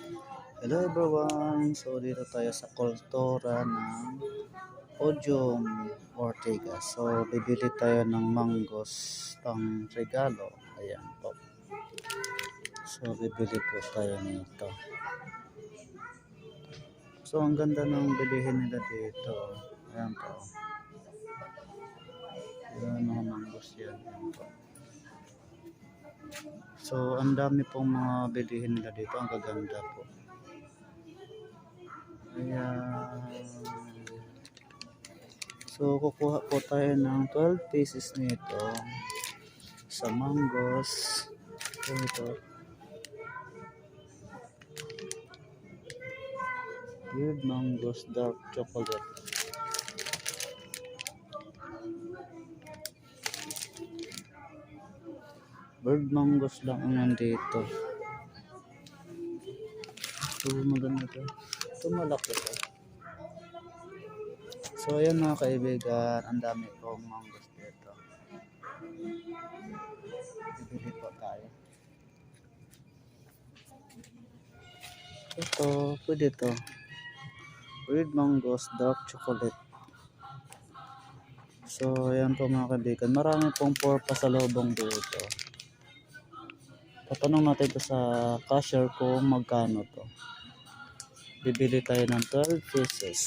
Hello everyone! So dito tayo sa kultura ng Ojong Ortigas. So bibili tayo ng manggos pang regalo. Ayan po. So bibili po tayo nito. So ang ganda ng bilihin nila dito. Ayan po. Ayan mga manggos yan. Ayan po. So ang dami pong mga bilihin nila dito. Ang gaganda po. Ayan. So kukuha po tayo ng 12 pieces nito sa manggos. Ito. Weird mangoes dark chocolate. Bird mangoes lang ang nandito. Ito maganda to. Ito malaki to. So ayan mga kaibigan, ang dami pong mangoes dito. Bibili po tayo. Ito, pwede to. Weird mangoes dark chocolate. So ayan po mga kaibigan, marami pong pasalubong dito. Tatanong natin ito sa cashier kung magkano to. Bibili tayo ng 12 pieces.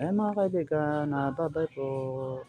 Ayan mga kaibigan, bye bye po.